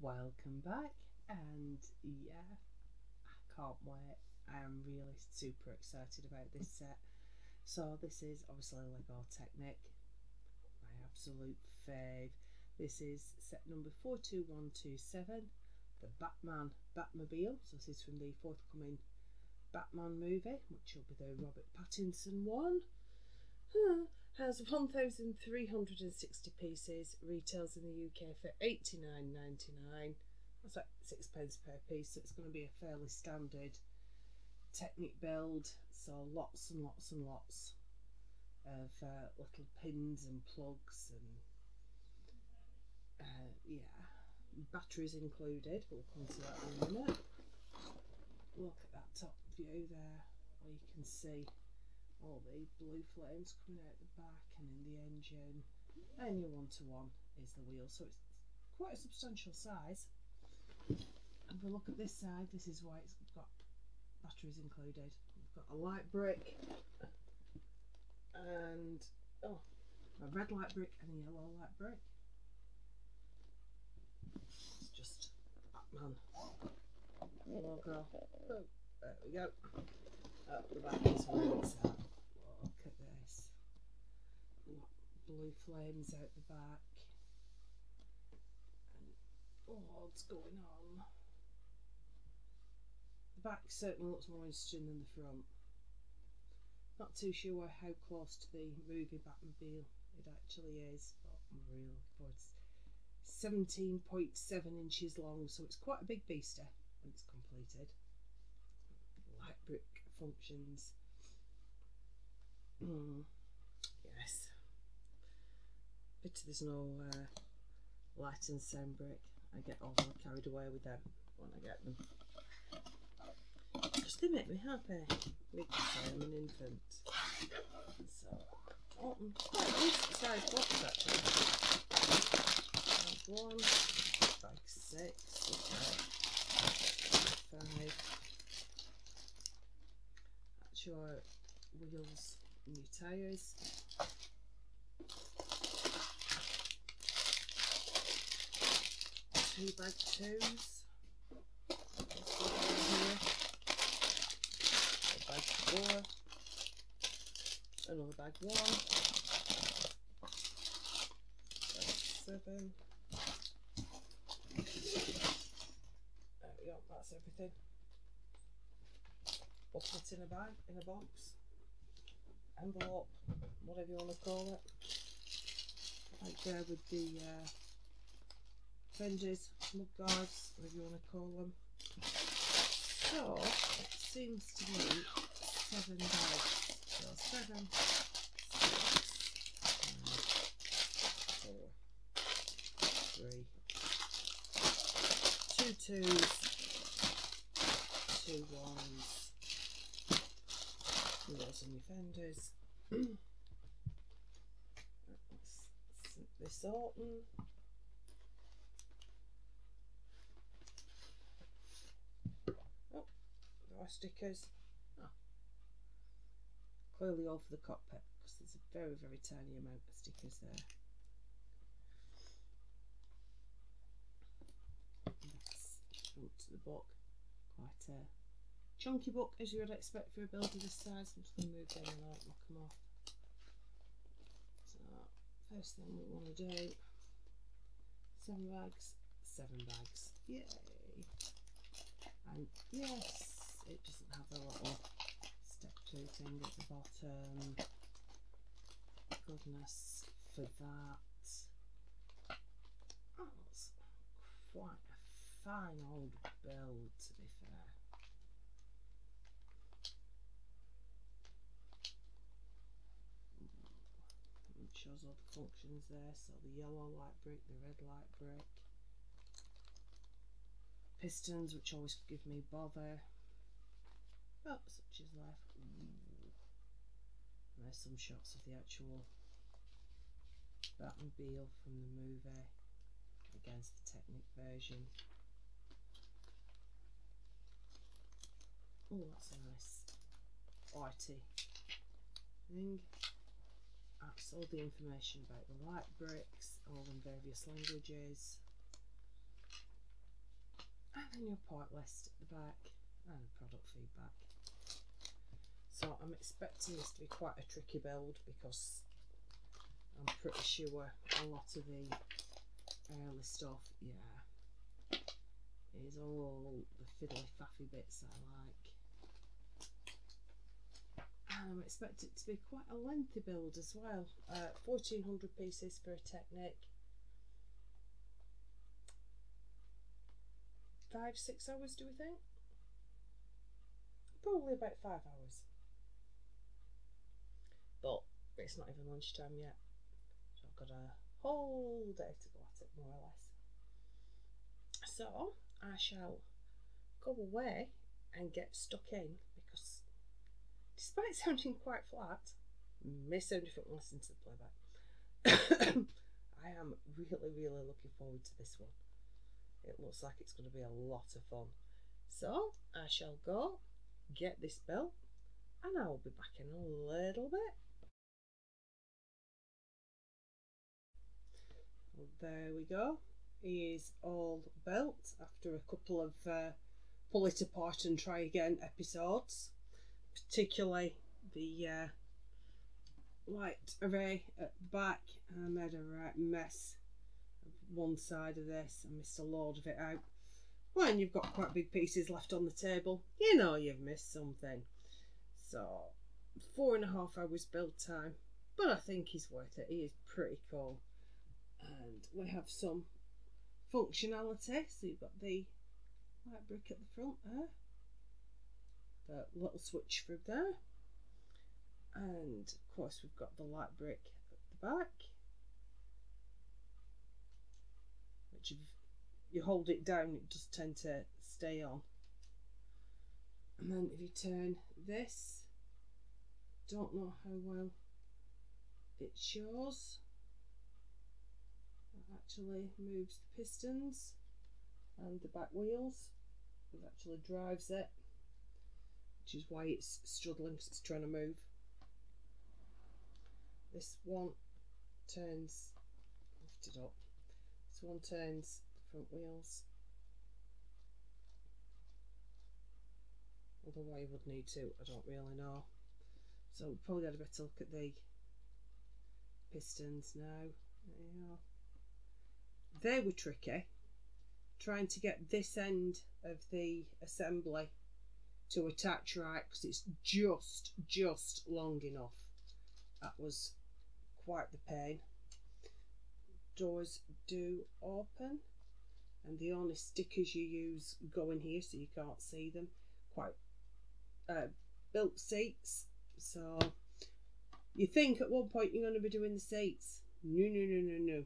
Welcome back, and yeah, I can't wait. I am really super excited about this set. So this is obviously Lego Technic, my absolute fave. This is set number 42127, the Batmobile. So this is from the forthcoming Batman movie, which will be the Robert Pattinson one. Has 1,360 pieces, retails in the UK for £89.99. That's like £6 per piece, so it's going to be a fairly standard Technic build. So lots and lots and lots of little pins and plugs and yeah, batteries included. We'll come to that in a minute. Look at that top view there, where you can see all the blue flames coming out the back and in the engine, and your one-to-one is the wheel, so it's quite a substantial size. And if we look at this side, this is why it's got batteries included. We've got a light brick and a red light brick and a yellow light brick. It's just Batman logo. Oh, there we go. The back is where it's at. Look at this. Blue flames out the back. And loads going on. The back certainly looks more interesting than the front. Not too sure how close to the movie Batmobile it actually is, but I'm really looking forward to it. 17.7 inches long, so it's quite a big beaster when it's completed. Light brick functions. Yes. Pity there's no light and sound brick. I get all carried away with them when I get them. Because they make me happy. Big time, I'm an infant. So, quite a decent sized box actually. Bag 1, bag 6, bag 5. That's your wheels and your tyres. Two bag 2s. Bag 4, another bag 1, bag 7. There we go, that's everything. Booklet in a bag, in a box, envelope, whatever you want to call it. Right there with the fringes, mud guards, whatever you want to call them. So, it seems to be 7 bags. So 7, 6, 5, 4, 3, 2 2s, 2 1s, wheels on your fenders. Let's snip this open. Stickers. Clearly all for the cockpit, because there's a very, very tiny amount of stickers there. That's front to the book. Quite a chunky book, as you would expect for a build of this size. I'm just going to move them and I'll knock them off. So, first thing we want to do, 7 bags, 7 bags. Yay! And yes, it doesn't have a little step 2 thing at the bottom. Goodness for that. Oh, that's quite a fine old build, to be fair. It shows all the functions there. So the yellow light brick, the red light brick. Pistons, which always give me bother. Oh, such is life. Ooh. And there's some shots of the actual Batmobile from the movie against the Technic version. Oh, that's a nice arty thing. That's all the information about the light bricks, all in various languages. And your part list at the back and product feedback. So I'm expecting this to be quite a tricky build because I'm pretty sure a lot of the early stuff, yeah, is all the fiddly faffy bits I like. And I'm expecting it to be quite a lengthy build as well. 1400 pieces for a Technic. 5-6 hours, do we think? Probably about 5 hours. But it's not even lunchtime yet, so I've got a whole day to go at it, more or less. So I shall go away and get stuck in, because despite sounding quite flat, may sound different when listening to the playback. I am really looking forward to this one. It looks like it's going to be a lot of fun. So I shall go get this built and I will be back in a little bit. Well, there we go. He is all built after a couple of pull it apart and try again episodes, particularly the light array at the back. I made a right mess of one side of this. I missed a load of it out. When you've got quite big pieces left on the table, you know you've missed something. So 4.5 hours build time, but I think he's worth it. He is pretty cool. And we have some functionality. So you've got the light brick at the front there, the little switch through there, and of course we've got the light brick at the back, which if you hold it down it does tend to stay on. And then if you turn this, don't know how well it shows, it actually moves the pistons and the back wheels. It actually drives it, which is why it's struggling because it's trying to move. This one turns, lift it up, this one turns the front wheels, although why you would need to, I don't really know. So we'll probably get a better look at the pistons now. There you are. They were tricky, trying to get this end of the assembly to attach right, because it's just long enough. That was quite the pain. Doors do open, and the only stickers you use go in here so you can't see them. Quite built seats, so you think at one point you're going to be doing the seats. No.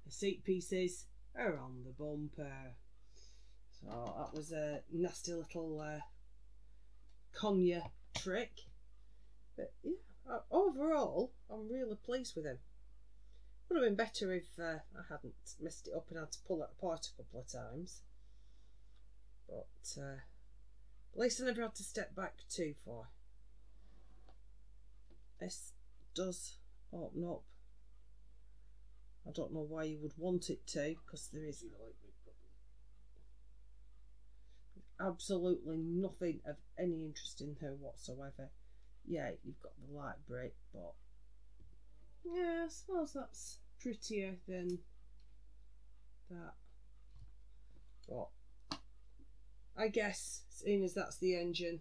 The seat pieces are on the bumper. So that was a nasty little conure trick. But yeah, overall, I'm really pleased with him. Would have been better if I hadn't messed it up and had to pull it apart a couple of times. But at least I never had to step back too far. This does open up. I don't know why you would want it to, because there is absolutely nothing of any interest in her whatsoever. Yeah, you've got the light brick, but yeah, I suppose that's prettier than that. But I guess, seeing as that's the engine,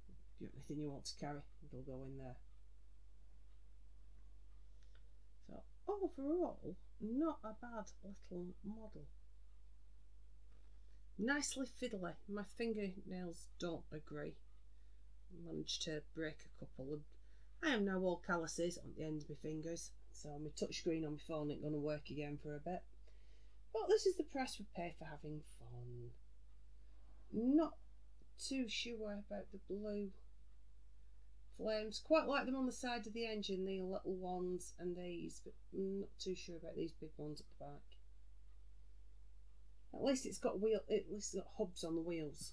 if you have anything you want to carry, it'll go in there. So overall, not a bad little model. Nicely fiddly. My fingernails don't agree. I managed to break a couple. I am now all calluses on the end of my fingers, so my touchscreen on my phone ain't going to work again for a bit. But this is the price we pay for having fun. Not too sure about the blue flames. Quite like them on the side of the engine, the little ones and these, but not too sure about these big ones at the back. At least it's got hubs on the wheels.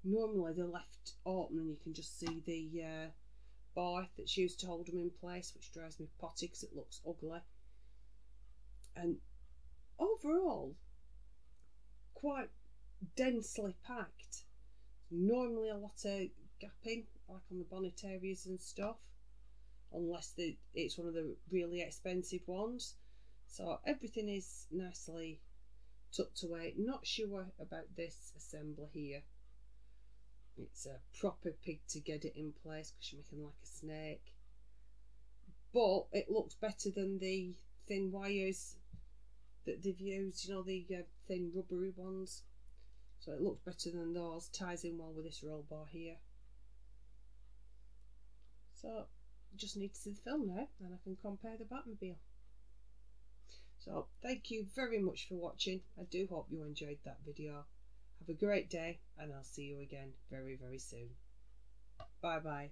Normally they're left open and you can just see the bar that's used to hold them in place, which drives me potty because it looks ugly. And overall, quite densely packed. Normally a lot of gapping, like on the bonnet areas and stuff, unless it's one of the really expensive ones. So everything is nicely tucked away. Not sure about this assembly here. It's a proper pig to get it in place because you're making like a snake. But it looks better than the thin wires that they've used, you know, the thin rubbery ones. So it looks better than those. Ties in well with this roll bar here. So just need to see the film now and I can compare the Batmobile. So thank you very much for watching. I do hope you enjoyed that video. Have a great day and I'll see you again very, very soon. Bye bye.